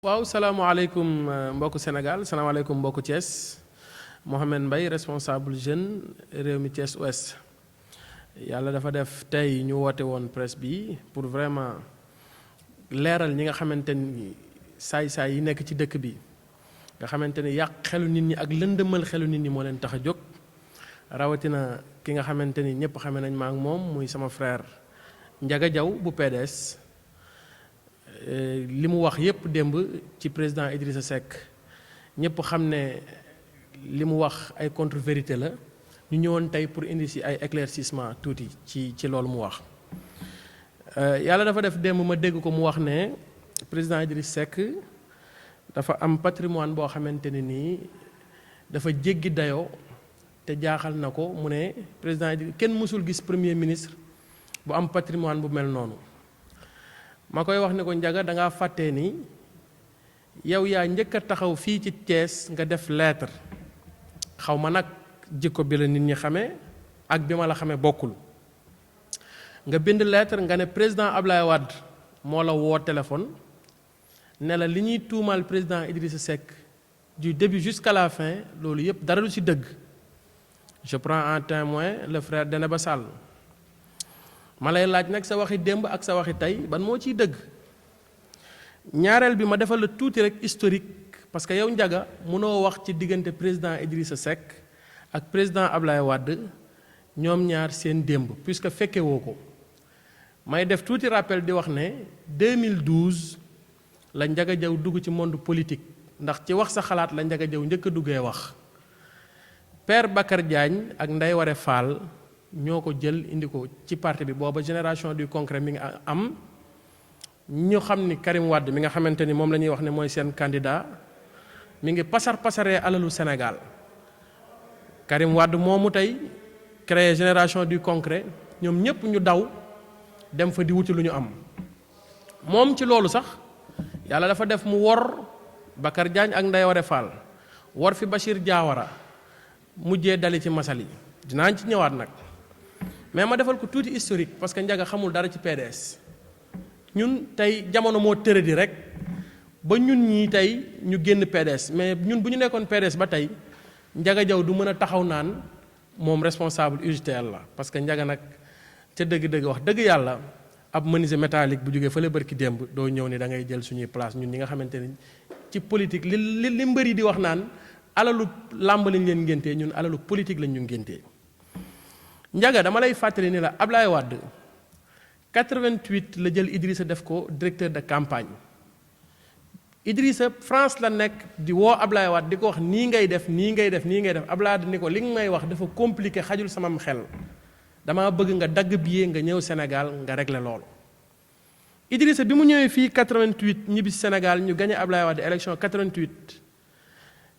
waaw salaamaaleykum mbokku Sénégal salaamaaleykum mbokku Thiès Mohamed Mbaye responsable jeune Rewmi Thiès Ouest yàlla dafa def tey ñu woote woon presse bi pour vraiment leeral ñi nga xamante ni saay-saay yi nekk ci dëkk bi nga xamante ni yàq xelu nit ñi ak lëndëmal xelu nit ñi moo leen tax a jóg rawatina ki nga xamante ni ñëpp xame nañ ma ak moom muy sama frère Ndiaga Diaw bu PDS. li mu wax yépp démb ci président Idrissa Seck ñëpp xam ne li mu wax ay contre-vérité la ñu ñëwoon tey pour indi ci ay éclaircissement tuuti ci loolu mu wax yàlla dafa def démb ma dégg ko mu wax ne président Idrissa Seck dafa am patrimoine boo xamante ne nii dafa jéggi dayoo te jaaxal na ko mu ne président kenn mësul gis premier ministre bu am patrimoine bu mel noonu ma koy wax ne ko Ndiaga da ngaa fàttee ni yow yaa njëkk a taxaw fii ci Thiès nga def lettre xaw ma nag jikko bi la nit ñi xamee ak bi ma la xamee bokkul nga bind lettre nga ne président Ablaye Wade moo la woo téléphone ne la li ñuy tuumaal président Idrissa Seck du début jusqu'à la fin loolu yépp dara du ci dëgg je prends en témoin le frère Deneba Sall ma lay laaj nag sa waxi démb ak sa waxi tey ban moo ciy dëgg ñaareel bi ma defal la tuuti rek historique parce que yow Ndiaga mënoo wax ci diggante président Idrissa Seck ak président Ablaye Wade ñoom ñaar seen démb puisque fekke woo ko may def tuuti rappel di wax ne 2012 la Ndiaga Diaw dugg ci monde politique ndax ci wax sa xalaat la Ndiaga Diaw njëkk a duggee wax Père Bakar Diagne ak Ndeye Waré Fall ñoo ko jël indi ko ci parti bi booba génération du concret mi ngi am ñu xam ni Karim Wade mi nga xamante ni moom la ñuy wax ne mooy seen candidat mi ngi pasaree alalu Sénégal Karim Wade moomu tey créé génération du concret ñoom ñëpp ñu daw dem fa di wuti lu ñu am moom ci loolu sax yàlla dafa def mu wor Bakar Diagne ak Ndeye Waré Fall wor fi Bachir Diawara mujjee dali ci masal yi dinaa ci ñëwaat nag mais ma defal ko tuuti historique parce que Ndiaga xamul dara ci PDS ñun tey jamono moo tëradi rek ba ñun ñii tey ñu génn PDS mais ñun bu ñu nekkoon PDS ba tey Ndiaga Diaw du mën a taxaw naan moom responsable UJTL la parce que Ndiaga nag ca dëgg-dëgg wax dëgg yàlla ab menuisier métallique bu jógee fële barki démb doo ñëw ni da ngay jël suñuy place ñun ñi nga xamante ni ci politique li mbëri di wax naan alalu làmb lañ leen ngéntee ñun alalu politique lañ ñu ngéntee Ndiaga dama lay fàttali ni la Ablaye Wade 88 la jël Idrissa def ko directeur de campagne Idrissa France la nekk di woo Ablaye Wade di ko wax nii ngay def nii ngay def nii ngay def Ablaye Wade ni ko li nga may wax dafa compliqué xajul samam xel dama bëgg nga dagg billet nga ñëw Sénégal nga régler loolu Idrissa bi mu ñëwee fii 88 ñibbi Sénégal ñu gagné Ablaye Wade élection 88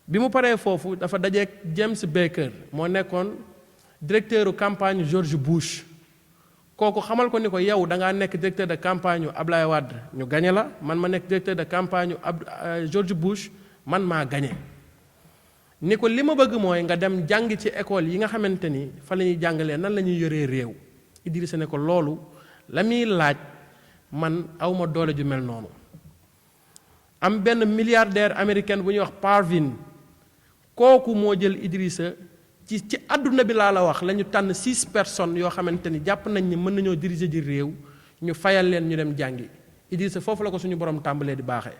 bi mu paree foofu dafa dajeek James Baker moo nekkoon directeur campagne George Bush kooku xamal ko ni ko yow da ngaa nekk directeur de campagne Ablaye Wade ñu gagné la man ma nekk directeur de campagne George Bush man maa gagné ni ko li ma bëgg mooy nga dem jàng ci école yi nga xamante ni fa la ñuy jàngalee nan la ñuy yoree réew Idrissa ne ko loolu la muy laaj man awma doole ju mel noonu am benn milliardaire américain bu ñuy wax Parvin kooku moo jël Idrissa ci àdduna bi laa la wax la ñu tànn 6 personnes yoo xamante ni jàpp nañ ni mën nañoo diriger ji réew ñu fayal leen ñu dem jàngi Idrissa foofu la ko suñu borom tàmbalee di baaxee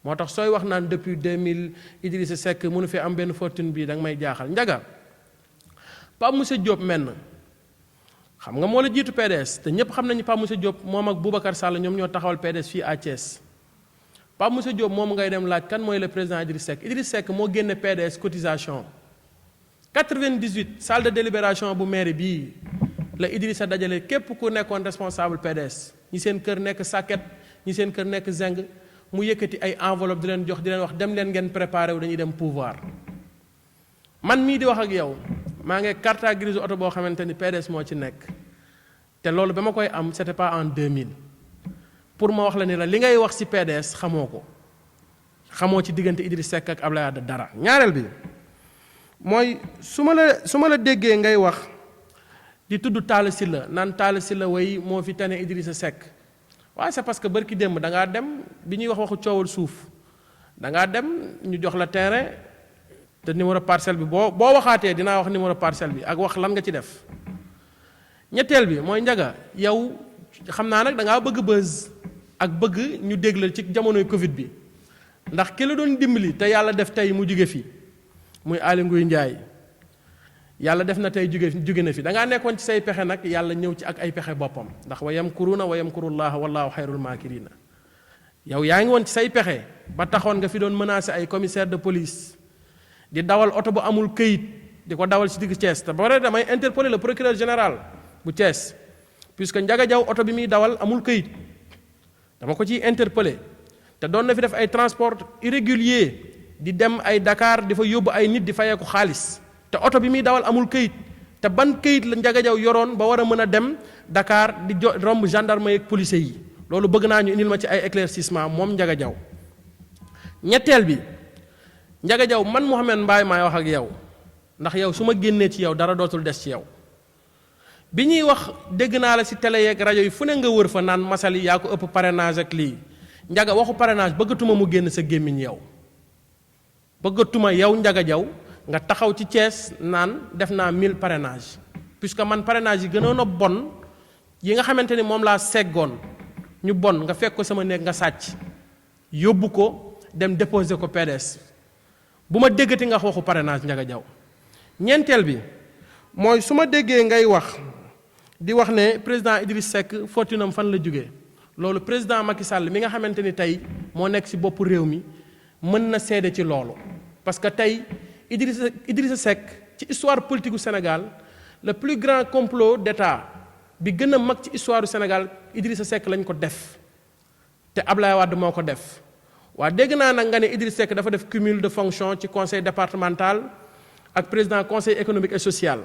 moo tax sooy wax naan depuis 2000 Idrissa Seck mënu fi am benn fortune bii da nga may jaaxal Ndiaga Pape Moussa Diop menn xam nga moo la jiitu PDS te ñépp xam nañu Pape Moussa Diop moom ak Boubacar Sall ñoom ñoo taxawal PDS fii à Thiès Pape Moussa Diop moom ngay dem laaj kan mooy le président Idrissa Seck Idrissa Seck moo génne PDS cotisation 98 salle de délibération bu mairie bii la Idrissa dajale képp ku nekkoon responsable PDS ñi seen kër nekk Saket ñi seen kër nekk Zeng mu yëkkati ay enveloppe di leen jox di leen wax dem leen ngeen préparé wu dañuy dem pouvoir man mii di wax ak yow maa ngi carte grise oto boo xamante ni PDS moo ci nekk te loolu ba ma koy am c'était pas en 2000 pour ma wax la ni la li ngay wax ci PDS xamoo ko xamoo ci diggante Idrissa Seck ak Ablaye Wade dara ñaareel bi mooy su ma la déggee ngay wax di tudd Talla Sylla naan Talla Sylla way moo fi tane Idrissa Seck waaye c'est parce que barki démb da ngaa dem bi ñuy wax waxu coowal suuf da ngaa dem ñu jox la terrain te numéro parcelle bi boo waxaatee dinaa wax numéro parcelle bi ak wax lan nga ci def. ñetteel bi mooy Ndiaga yow xam naa nag da ngaa bëgg buzz ak bëgg ñu dégg la ci jamonoy Covid bi ndax ki la doon dimbali te yàlla def tey mu jóge fi muy Aly Ngouille Ndiaye yàlla def na tey jóge na fi da ngaa nekkoon ci say pexe nag yàlla ñëw ci ak ay pexe boppam ndax wa yamkuruuna wa yamkurullaah wallaahu xayrul maakiriina yow yaa ngi woon ci say pexe ba taxoon nga fi doon menacer ay commissaire de police di dawal oto bu amul këyit di ko dawal ci digg Thiès te ba pare damay interpeller le procureur général bu Thiès puisque Ndiaga Diaw oto bi muy dawal amul këyit dama ko ciy interpeller te doon na fi def ay transport irrégulier di dem ay Dakar di fa yóbbu ay nit di fayeeku xaalis te oto bi muy dawal amul këyit te ban këyit la Ndiaga Diaw yoroon ba war a mën a dem Dakar di romb gendarme ak policiers yi loolu bëgg naa ñu indil ma ci ay éclaircissement moom Ndiaga Diaw. ñetteel bi Ndiaga Diaw man Mouhamed Mbaye maay wax ak yow ndax yow su ma génnee ci yow dara dootul des ci yow bi ñuy wax dégg naa la ci télé yeeg rajo yi fu ne nga wër fa naan masali yaa ko ëpp parrainage ak lii Ndiaga waxu parrainage bëggatuma mu génn sa gémmiñ yow bëggatuma yow Ndiaga Diaw nga taxaw ci Thiès naan def naa 1000 parrainage puisque man parrainage yi gënoon a bon yi nga xamante ni moom laa seggoon ñu bon nga fekk ko sama néeg nga sàcc yóbbu ko dem déposer ko PDS bu ma déggati nga waxu parrainage Ndiaga Diaw. ñeenteel bi mooy su ma déggee ngay wax di wax ne président Idriss Seck fortunam fan la jógee loolu président Macky Sall mi nga xamante ni tey moo nekk ci boppu réew mi mën na seede ci loolu parce que tey Idrissa Seck ci histoire politique du Sénégal le plus grand complot d'État bi gën a mag ci histoire du Sénégal Idrissa Seck lañ ko def te Ablaye Wade moo ko def waa dégg naa nag nga ne Idrissa Seck dafa def cumul de fonction ci conseil départemental ak président conseil économique et social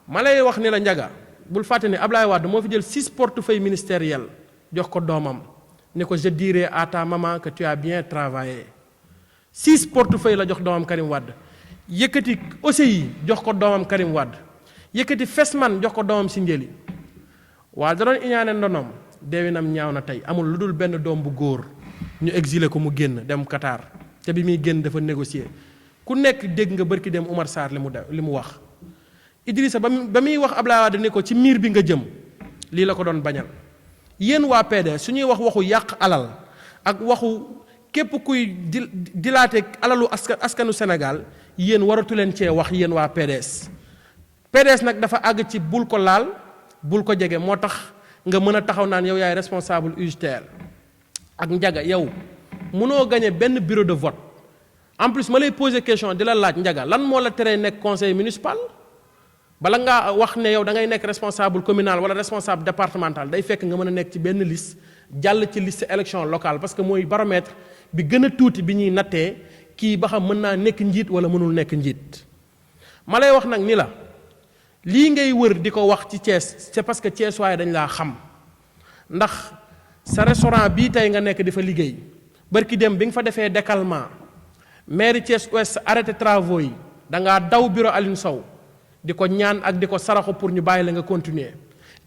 ma lay wax ni la Ndiaga bul fàtte ni Ablaye Wade moo fi jël 6 portefeuilles ministériels jox ko doomam ne ko je dirai à ta maman que tu as bien travaillé 6 portefeuilles la jox doomam Karim Wade yëkkati OCI jox ko doomam Karim Wade yëkkati Fesman jox ko doomam Sindiély waa da doon iñaane ndonoom deewinam ñaaw na tey amul lu dul benn doom bu góor ñu exilé ko mu génn dem Qatar te bi muy génn dafa négocier ku nekk dégg nga bërki dem Oumar Sarr li mu wax Idrissa ba muy wax Abdoulaye Wade ne ko ci miir bi nga jëm lii la ko doon bañal yéen waa PDS su ñuy wax waxu yàq alal ak waxu képp kuy dilaate alalu askanu Sénégal yéen waratu leen cee wax yéen waa PDS nag dafa àgg ci bul ko laal bul ko jege moo tax nga mën a taxaw naan yow yaay responsable UGTL ak Ndiaga yow mënoo gagné benn bureau de vote en plus ma lay poser question di la laaj Ndiaga lan moo la teree nekk conseil municipal bala ngaa wax ne yow da ngay nekk responsable communal wala responsable départemental day fekk nga mën a nekk ci benn liste jàll ci liste élection locale parce que mooy baromètre bi gën a tuuti bi ñuy nattee kii ba xam mën naa nekk njiit wala mënul nekk njiit ma lay wax nag ni la lii ngay wër di ko wax ci Thiès c'est parce que Thiès waaye dañ laa xam ndax sa restaurant bii tey nga nekk di fa liggéey barki dem bi nga fa defee décalement maire Thiès Ouest arrêté travaux yi da ngaa daw bureau Alioune Sow di ko ñaan ak di ko saraxu pour ñu bàyyi la nga continuer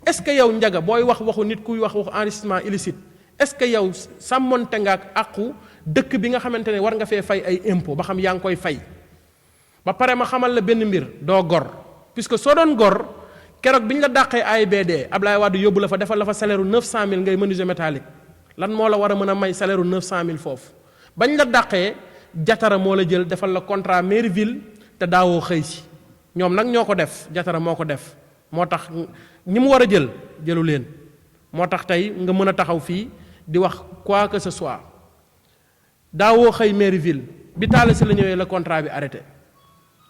est-ce que yow Ndiaga booy wax waxu nit kuy wax waxu enrichissement illicite est-ce que yow sàmmonte nga ak àqu dëkk bi nga xamante ne war nga fee fay ay impôt ba xam yaa ngi koy fay ba pare ma xamal la benn mbir doo gor puisque soo doon gor keroog bi ñu la dàqee AIBD Ablaye Wade yóbbu la fa defal la fa salaire u 900000 ngay menuisier métallique lan moo la war a mën a may salaire u 900000 foofu bañ la dàqee jatara moo la jël defal la contrat mairie ville te daawoo xëy si ñoom nag ñoo ko def jatara moo ko def moo tax ñi mu war a jël jëlu leen moo tax tey nga mën a taxaw fii di wax quoi que ce soit daawoo xëy mairie ville bi taal si la ñëwee la contrat bi arrêté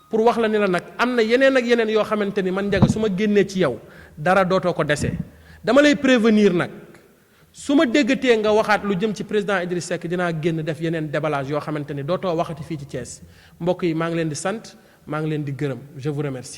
pour wax la ni la nag am na yeneen ak yeneen yoo xamante ni man Ndiaga su ma génnee ci yow dara dootoo ko dese dama lay prévenir nag su ma déggatee nga waxaat lu jëm ci président Idriss Seck dinaa génn def yeneen déballage yoo xamante ni dootoo waxati fii ci Thiès mbokk yi maa ngi leen di sant maa ngi leen di gërëm je vous remercie.